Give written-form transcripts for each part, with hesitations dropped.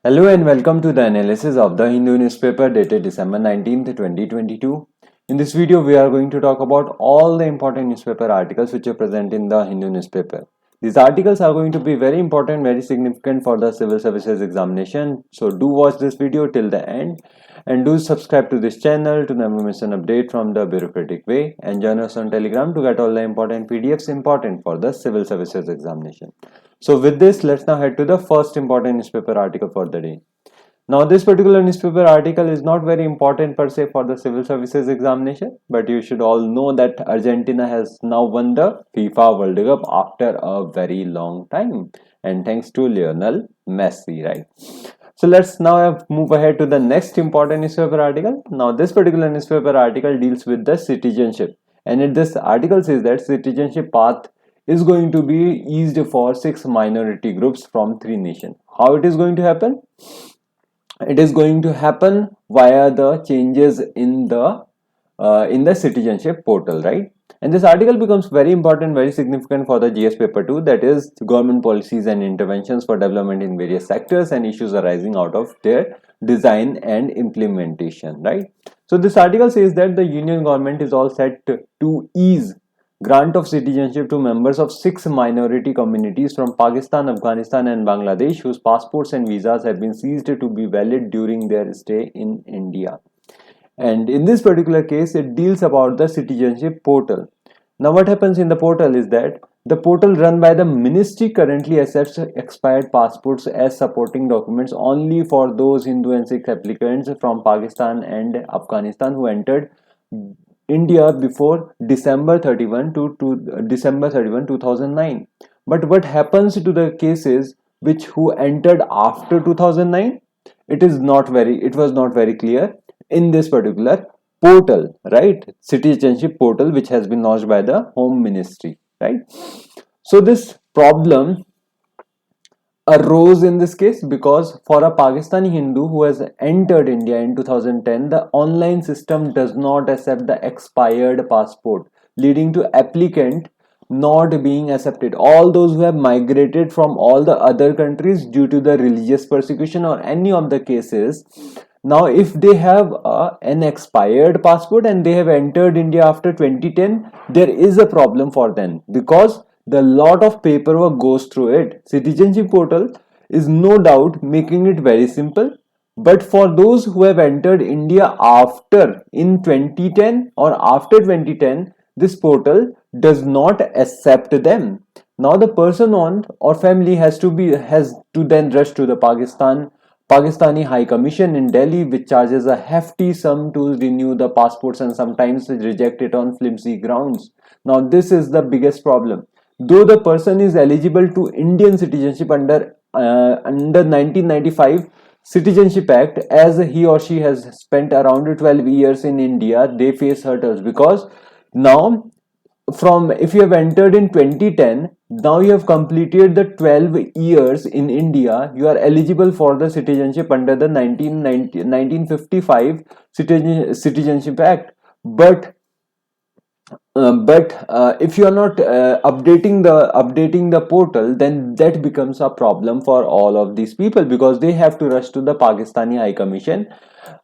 Hello and welcome to the analysis of the Hindu newspaper dated December 19th, 2022. In this video, we are going to talk about all the important newspaper articles which are present in the Hindu newspaper. These articles are going to be very important, very significant for the civil services examination. So do watch this video till the end and do subscribe to this channel to never miss an update from the bureaucratic way, and join us on Telegram to get all the important PDFs important for the civil services examination. So with this, let's now head to the first important newspaper article for the day. Now this particular newspaper article is not very important per se for the civil services examination, but you should all know that Argentina has now won the FIFA World Cup after a very long time, and thanks to Lionel Messi, right? So let's now move ahead to the next important newspaper article. Now this particular newspaper article deals with the citizenship, and this article says that citizenship path is going to be eased for 6 minority groups from 3 nations. How it is going to happen? It is going to happen via the changes in the citizenship portal, right? And this article becomes very important, very significant for the GS paper 2, that is government policies and interventions for development in various sectors and issues arising out of their design and implementation, right? So this article says that the union government is all set to ease grant of citizenship to members of 6 minority communities from Pakistan, Afghanistan and Bangladesh whose passports and visas have been ceased to be valid during their stay in India. And in this particular case, it deals about the citizenship portal. Now what happens in the portal is that the portal run by the ministry currently accepts expired passports as supporting documents only for those Hindu and Sikh applicants from Pakistan and Afghanistan who entered India before December 31 December 31, 2009. But what happens to the cases who entered after 2009? It was not very clear in this particular portal, right? Citizenship portal, which has been launched by the Home Ministry, right? So this problem arose in this case because for a Pakistani Hindu who has entered India in 2010, the online system does not accept the expired passport, leading to applicant not being accepted. All those who have migrated from all the other countries due to the religious persecution or any of the cases, now if they have an expired passport and they have entered India after 2010, there is a problem for them because the lot of paperwork goes through it. Citizenship portal is no doubt making it very simple, but for those who have entered India after in 2010 or after 2010, this portal does not accept them. Now the person on or family has to then rush to the Pakistani High Commission in Delhi, which charges a hefty sum to renew the passports and sometimes reject it on flimsy grounds. Now this is the biggest problem. Though the person is eligible to Indian citizenship under 1995 Citizenship Act, as he or she has spent around 12 years in India, they face hurdles because now if you have entered in 2010, now you have completed the 12 years in India, you are eligible for the citizenship under the 1955 Citizenship Act. But if you are not updating the portal, then that becomes a problem for all of these people because they have to rush to the Pakistani High Commission,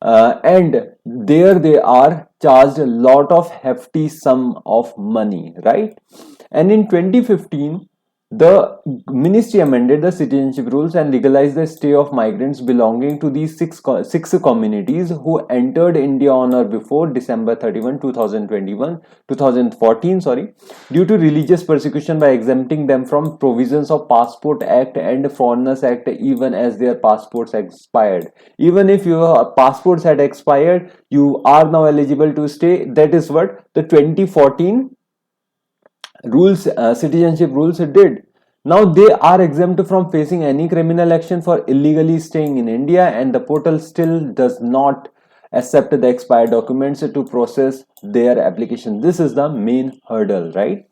and there they are charged a lot of hefty sum of money, right? And in 2015, the ministry amended the citizenship rules and legalized the stay of migrants belonging to these six communities who entered India on or before December 31, 2014, due to religious persecution by exempting them from provisions of Passport Act and Foreigners Act even as their passports expired. Even if your passports had expired, you are now eligible to stay. That is what the 2014 citizenship rules did. Now they are exempt from facing any criminal action for illegally staying in India, and the portal still does not accept the expired documents to process their application. This is the main hurdle, right?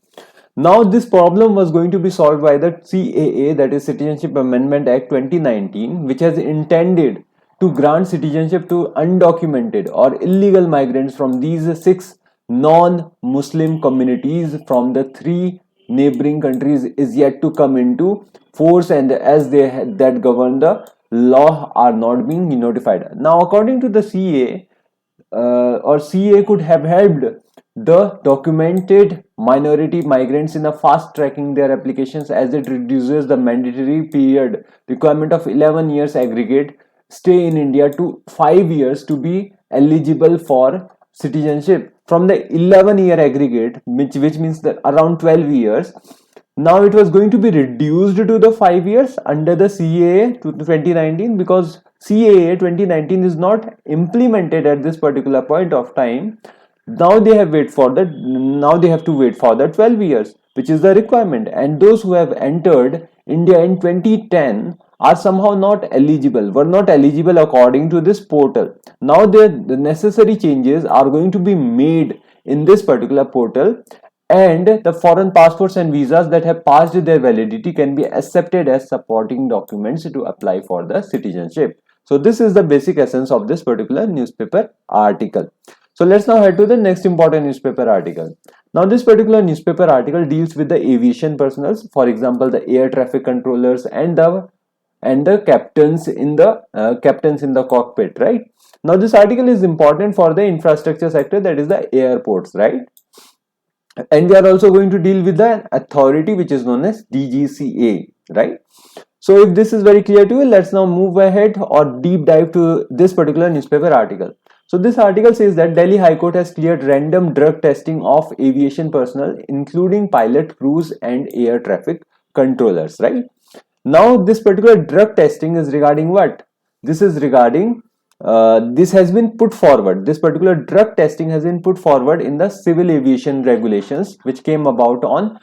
Now this problem was going to be solved by the CAA, that is Citizenship Amendment Act 2019, which has intended to grant citizenship to undocumented or illegal migrants from these 6 non-Muslim communities from the 3 neighboring countries is yet to come into force, and as that govern the law are not being notified. Now, according to the CA, or CA could have helped the documented minority migrants in a fast tracking their applications, as it reduces the mandatory period requirement of 11 years aggregate stay in India to 5 years to be eligible for citizenship. From the 11-year aggregate, which means that around 12 years, now it was going to be reduced to the 5 years under the CAA to 2019, because CAA 2019 is not implemented at this particular point of time. Now they have to wait for the 12 years, which is the requirement, and those who have entered India in 2010 are somehow were not eligible according to this portal. Now the necessary changes are going to be made in this particular portal, and the foreign passports and visas that have passed their validity can be accepted as supporting documents to apply for the citizenship. So this is the basic essence of this particular newspaper article. So let's now head to the next important newspaper article. Now this particular newspaper article deals with the aviation personnel, for example the air traffic controllers and the captains in the cockpit, right? Now this article is important for the infrastructure sector, that is the airports, right? And we are also going to deal with the authority which is known as DGCA, right? So if this is very clear to you, let's now move ahead or deep dive to this particular newspaper article. So this article says that Delhi High Court has cleared random drug testing of aviation personnel, including pilot, crews and air traffic controllers, right? Now this particular drug testing is regarding what? This is regarding this has been put forward. This particular drug testing has been put forward in the civil aviation regulations, which came about on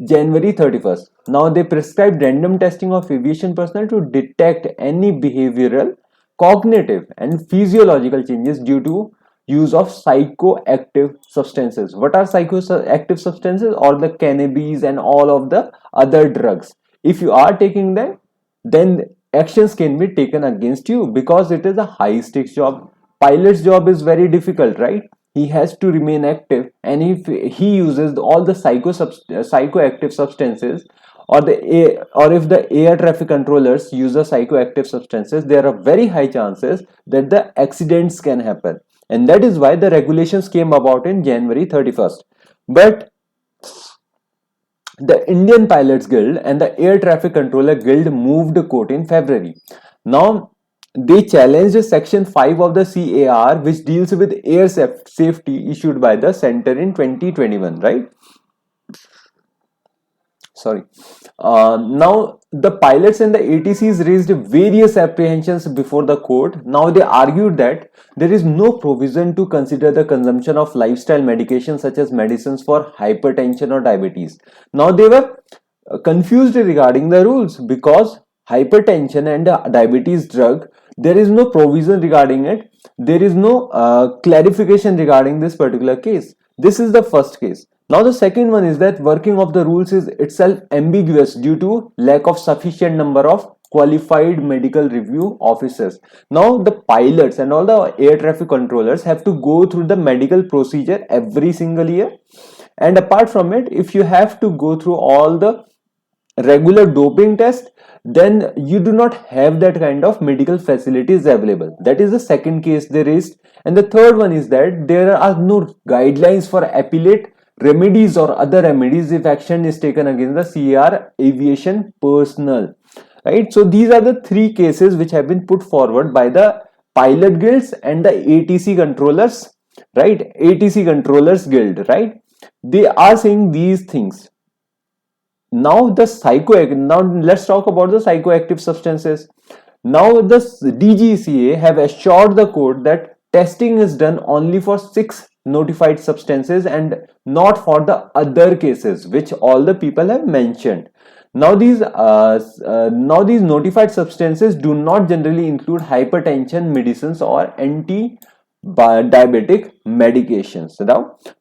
January 31st. Now they prescribed random testing of aviation personnel to detect any behavioral, cognitive and physiological changes due to use of psychoactive substances. What are psychoactive substances? Or the cannabis and all of the other drugs. If you are taking them, then actions can be taken against you, because it is a high stakes job. Pilot's job is very difficult, right? He has to remain active, and if he uses all the psychoactive substances, or if the air traffic controllers use the psychoactive substances, there are very high chances that the accidents can happen, and that is why the regulations came about in January 31st. But the Indian Pilots Guild and the Air Traffic Controller Guild moved court in February. Now, they challenged Section 5 of the CAR, which deals with air safety, issued by the center in 2021, right? Sorry. Now, the pilots and the ATCs raised various apprehensions before the court. Now, they argued that there is no provision to consider the consumption of lifestyle medications such as medicines for hypertension or diabetes. Now, they were confused regarding the rules, because hypertension and diabetes drug, there is no provision regarding it. There is no clarification regarding this particular case. This is the first case. Now the second one is that working of the rules is itself ambiguous due to lack of sufficient number of qualified medical review officers. Now the pilots and all the air traffic controllers have to go through the medical procedure every single year, and apart from it, if you have to go through all the regular doping test, then you do not have that kind of medical facilities available. That is the second case they raised. And the third one is that there are no guidelines for appellate remedies or other remedies if action is taken against the CAR aviation personnel, right? So these are the three cases which have been put forward by the pilot guilds and the ATC controllers, right? ATC controllers guild, right? They are saying these things. Now let's talk about the psychoactive substances. Now the DGCA have assured the court that testing is done only for 6 notified substances and not for the other cases which all the people have mentioned. Now these notified substances do not generally include hypertension medicines or anti-diabetic medications.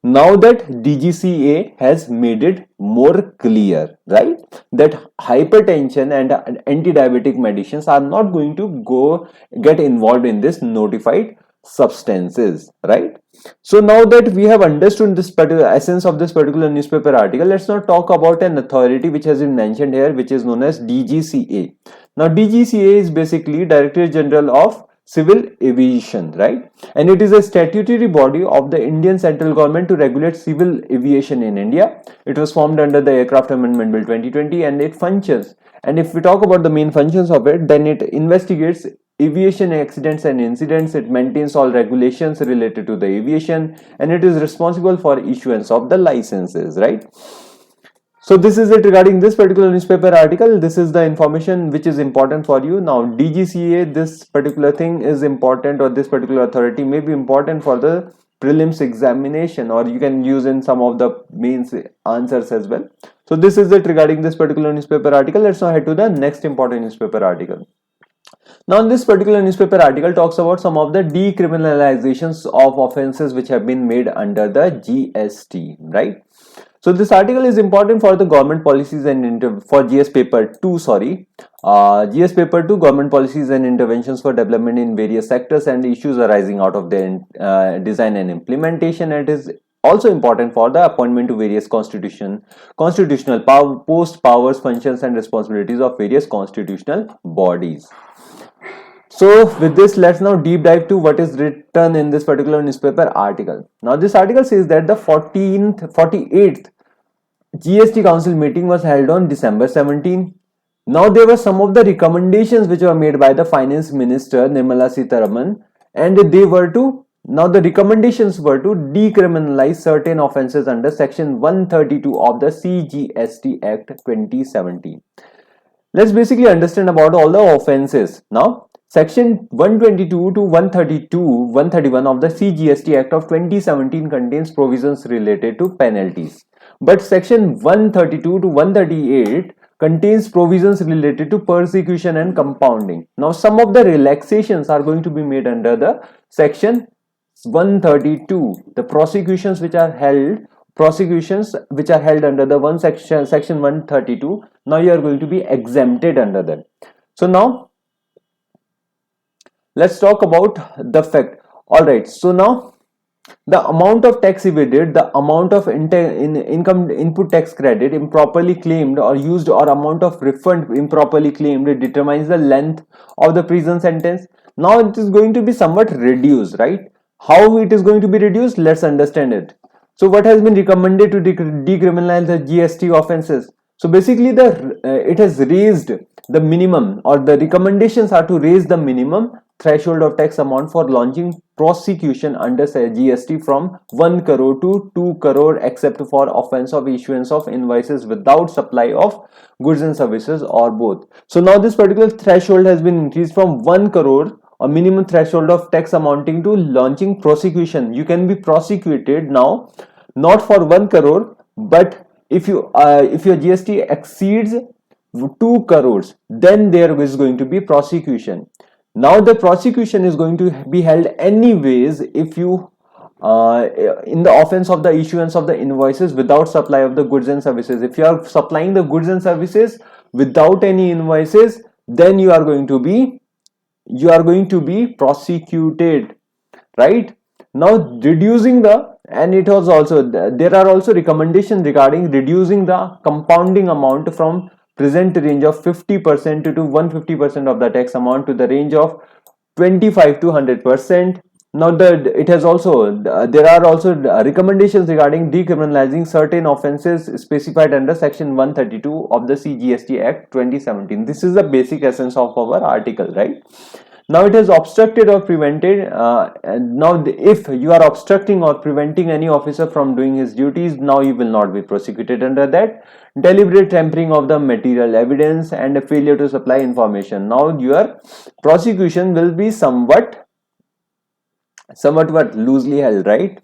Now that DGCA has made it more clear, right, that hypertension and anti-diabetic medicines are not going to get involved in this notified substances, right? So now that we have understood this particular essence of this particular newspaper article, let's now talk about an authority which has been mentioned here, which is known as DGCA. Now DGCA is basically Directorate General of Civil Aviation, right? And it is a statutory body of the Indian central government to regulate civil aviation in India. It was formed under the Aircraft Amendment Bill 2020, and it functions. And if we talk about the main functions of it, then it investigates aviation accidents and incidents, it maintains all regulations related to the aviation, and it is responsible for issuance of the licenses, right? So this is it regarding this particular newspaper article. This is the information which is important for you. Now DGCA, this particular thing is important, or this particular authority may be important for the prelims examination, or you can use in some of the mains answers as well. So this is it regarding this particular newspaper article. Let's now head to the next important newspaper article. Now this particular newspaper article talks about some of the decriminalizations of offenses which have been made under the GST, right? So this article is important for the government policies and for GS paper 2, GS paper 2, government policies and interventions for development in various sectors and issues arising out of their design and implementation. It is also important for the appointment to various constitutional post powers, functions and responsibilities of various constitutional bodies. So with this, let's now deep dive to what is written in this particular newspaper article. Now this article says that the 48th GST Council meeting was held on December 17. Now there were some of the recommendations which were made by the Finance Minister Nirmala Sitharaman, and the recommendations were to decriminalize certain offences under Section 132 of the CGST Act 2017. Let's basically understand about all the offences. Now Section 122 to 131 of the CGST Act of 2017 contains provisions related to penalties. But Section 132 to 138 contains provisions related to persecution and compounding. Now some of the relaxations are going to be made under the Section 132. The prosecutions which are held under the section 132, now you are going to be exempted under that. So now let's talk about the fact. Alright, so now the amount of tax evaded, the amount of income input tax credit improperly claimed or used, or amount of refund improperly claimed, it determines the length of the prison sentence. Now it is going to be somewhat reduced, right? How it is going to be reduced? Let's understand it. So what has been recommended to decriminalize the GST offenses? So basically it has raised the minimum, or the recommendations are to raise the minimum threshold of tax amount for launching prosecution under GST from 1 crore to 2 crore except for offence of issuance of invoices without supply of goods and services, or both. So now this particular threshold has been increased from 1 crore, a minimum threshold of tax amounting to launching prosecution. You can be prosecuted now not for 1 crore, but if your GST exceeds 2 crores, then there is going to be prosecution. Now the prosecution is going to be held anyways if you in the offense of the issuance of the invoices without supply of the goods and services. If you are supplying the goods and services without any invoices, then you are going to be prosecuted, right? Now reducing there are also recommendations regarding reducing the compounding amount from present range of 50% to 150% of the tax amount to the range of 25 to 100%. Now there are also recommendations regarding decriminalizing certain offences specified under Section 132 of the CGST Act 2017. This is the basic essence of our article, right? Now it has obstructed or prevented. If you are obstructing or preventing any officer from doing his duties, now you will not be prosecuted under that. Deliberate tampering of the material evidence and a failure to supply information. Now your prosecution will be somewhat loosely held, right?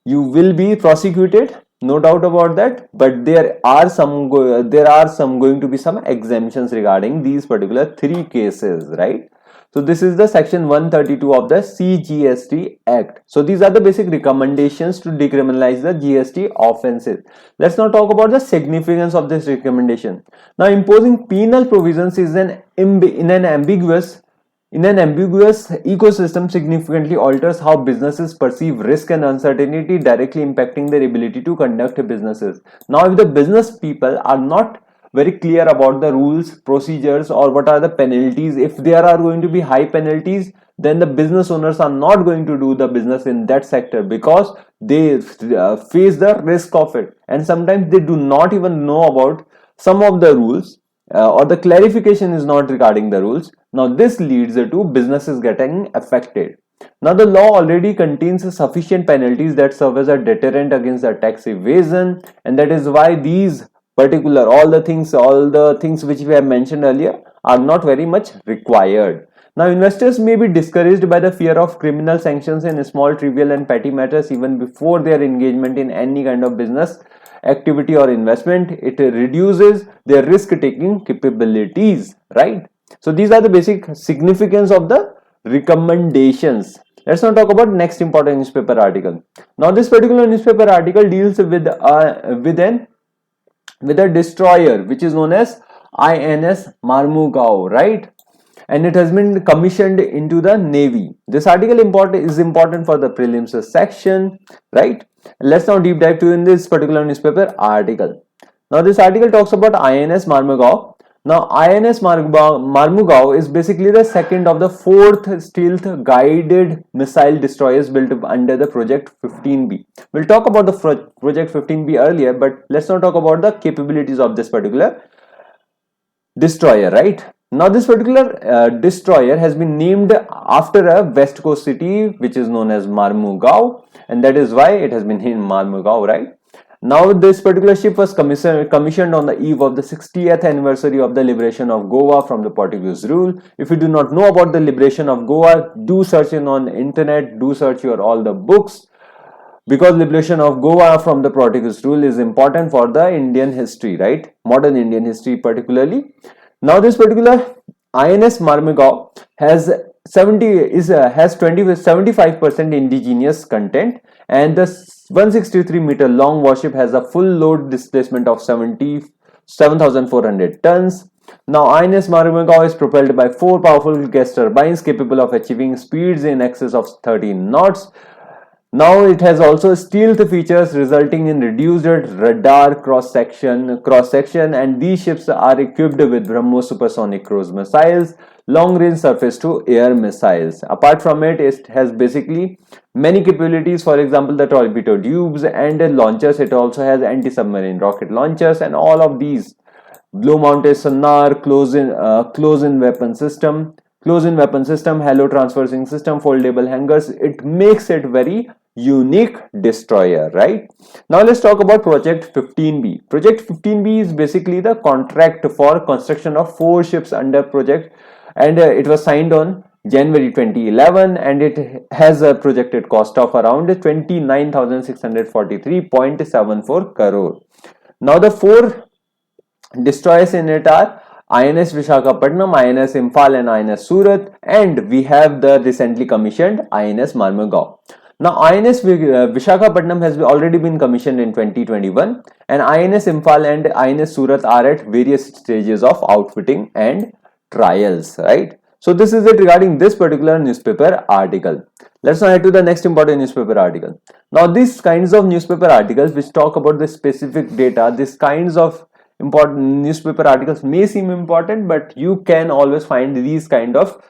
You will be prosecuted, no doubt about that, but there are going to be some exemptions regarding these particular 3 cases, right? So this is the Section 132 of the CGST Act. So these are the basic recommendations to decriminalize the GST offences. Let's now talk about the significance of this recommendation. Now imposing penal provisions is in an ambiguous ecosystem significantly alters how businesses perceive risk and uncertainty, directly impacting their ability to conduct businesses. Now if the business people are not very clear about the rules, procedures, or what are the penalties. If there are going to be high penalties, then the business owners are not going to do the business in that sector because they face the risk of it, and sometimes they do not even know about some of the rules, or the clarification is not regarding the rules. Now this leads to businesses getting affected. Now the law already contains sufficient penalties that serve as a deterrent against the tax evasion, and that is why these particular all the things which we have mentioned earlier are not very much required. Now investors may be discouraged by the fear of criminal sanctions in small, trivial and petty matters even before their engagement in any kind of business activity or investment. It reduces their risk taking capabilities, right? So these are the basic significance of the recommendations. Let's now talk about next important newspaper article. Now this particular newspaper article deals with a destroyer which is known as INS Marmugao, right? And it has been commissioned into the Navy. This article is important for the prelims section, right? Let's now deep dive in this particular newspaper article. Now this article talks about INS Marmugao. Now INS Marmugao is basically the second of the fourth stealth guided missile destroyers built under the Project 15B. We'll talk about the Project 15B earlier, but let's now talk about the capabilities of this particular destroyer, right? Now this particular destroyer has been named after a west coast city which is known as Marmugao, and that is why it has been named Marmugao, right? Now this particular ship was commissioned on the eve of the 60th anniversary of the liberation of Goa from the Portuguese rule. If you do not know about the liberation of Goa, do search on internet, do search all the books, because liberation of Goa from the Portuguese rule is important for the Indian history, right? Modern Indian history particularly. Now this particular INS Marmugao has 75% indigenous content, and the 163 meter long warship has a full load displacement of 7,400 tons. Now INS Marmugao is propelled by 4 powerful gas turbines capable of achieving speeds in excess of 13 knots. Now it has also stealth features resulting in reduced radar cross section, and these ships are equipped with BrahMos supersonic cruise missiles, long range surface to air missiles. Apart from it, it has basically many capabilities. For example, the torpedo tubes and launchers. It also has anti-submarine rocket launchers, and all of these blow mounted sonar, close-in weapon system, halo transversing system, foldable hangars. It makes it very unique destroyer, right? Now let's talk about Project 15B. Project 15B is basically the contract for construction of 4 ships under project, and it was signed on January 2011, and it has a projected cost of around 29,643.74 crore. Now the 4 destroyers in it are INS Visakhapatnam, INS Imphal and INS Surat, and we have the recently commissioned INS Marmugao. Now INS Visakhapatnam has already been commissioned in 2021, and INS Imphal and INS Surat are at various stages of outfitting and trials, right? So this is it regarding this particular newspaper article. Let's now head to the next important newspaper article. Now these kinds of newspaper articles which talk about the specific data, these kinds of important newspaper articles may seem important, but you can always find these kind of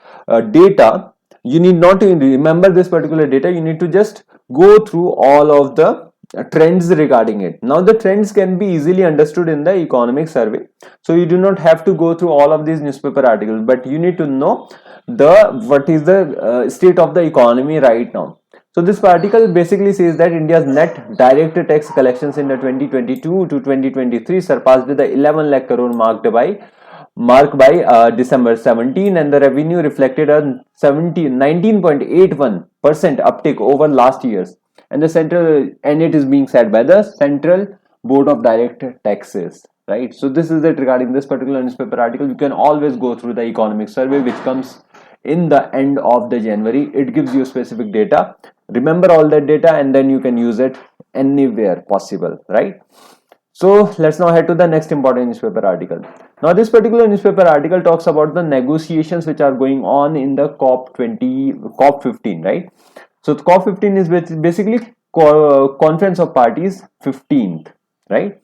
data. You need not to remember this particular data, you need to just go through all of the trends regarding it. Now the trends can be easily understood in the economic survey, so you do not have to go through all of these newspaper articles, but you need to know what is the state of the economy right now. So this article basically says that India's net direct tax collections in the 2022 to 2023 surpassed the 11 lakh crore mark by December 17, and the revenue reflected a 19.81% uptick over last year's, and it is being said by the Central Board of Direct Taxes, right? So this is it regarding this particular newspaper article. You can always go through the economic survey which comes in the end of the January. It gives you specific data. Remember all that data, and then you can use it anywhere possible, right? So let's now head to the next important newspaper article. Now this particular newspaper article talks about the negotiations which are going on in the COP15, right? So COP15 is basically Conference of Parties 15th, right?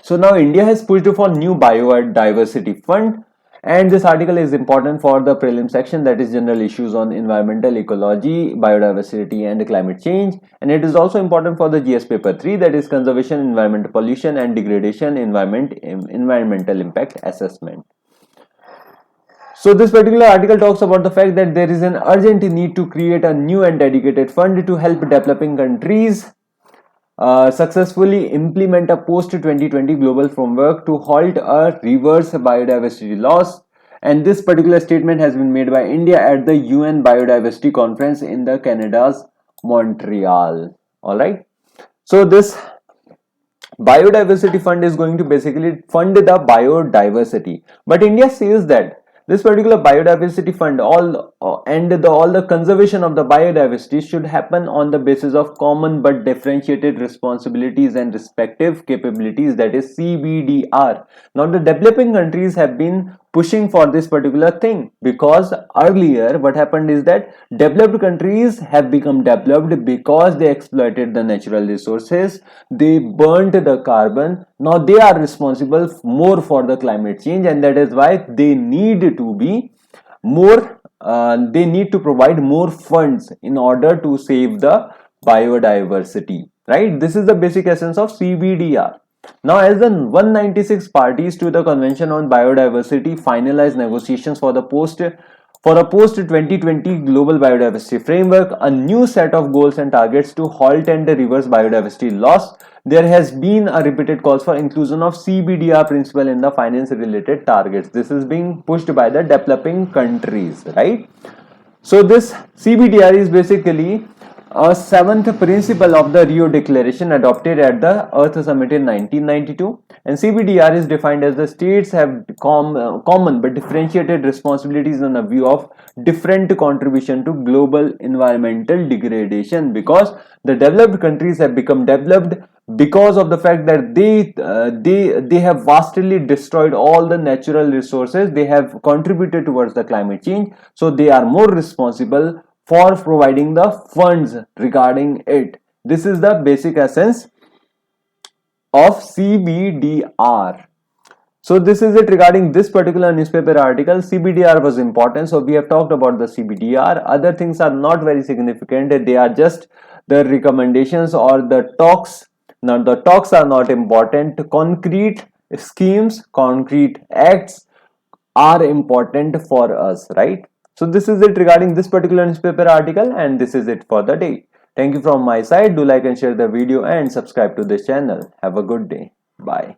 So now India has pushed for new biodiversity fund, and this article is important for the prelim section, that is general issues on environmental ecology, biodiversity and climate change, and it is also important for the GS paper 3, that is conservation, environmental pollution and degradation, environmental impact assessment. So this particular article talks about the fact that there is an urgent need to create a new and dedicated fund to help developing countries successfully implement a post-2020 global framework to halt or reverse biodiversity loss. And this particular statement has been made by India at the UN Biodiversity Conference in the Canada's Montreal. Alright. So this biodiversity fund is going to basically fund the biodiversity. But India says that this particular biodiversity fund all the conservation of the biodiversity should happen on the basis of common but differentiated responsibilities and respective capabilities, that is CBDR. Now the developing countries have been pushing for this particular thing, because earlier what happened is that developed countries have become developed because they exploited the natural resources, they burnt the carbon. Now they are responsible more for the climate change, and that is why they need to be more they need to provide more funds in order to save the biodiversity, right? This is the basic essence of CBDR. Now, as the 196 parties to the Convention on Biodiversity finalized negotiations for a post-2020 global biodiversity framework, a new set of goals and targets to halt and reverse biodiversity loss, there has been a repeated calls for inclusion of CBDR principle in the finance-related targets. This is being pushed by the developing countries, right? So this CBDR is basically a seventh principle of the Rio Declaration adopted at the Earth Summit in 1992, and CBDR is defined as the states have common but differentiated responsibilities in a view of different contribution to global environmental degradation, because the developed countries have become developed because of the fact that they have vastly destroyed all the natural resources, they have contributed towards the climate change, so they are more responsible for providing the funds regarding it. This is the basic essence of CBDR. So this is it regarding this particular newspaper article. CBDR was important, so we have talked about the CBDR. Other things are not very significant, they are just the recommendations or the talks. Now the talks are not important, concrete schemes, concrete acts are important for us, right? So this is it regarding this particular newspaper article, and this is it for the day. Thank you from my side. Do like and share the video and subscribe to this channel. Have a good day. Bye.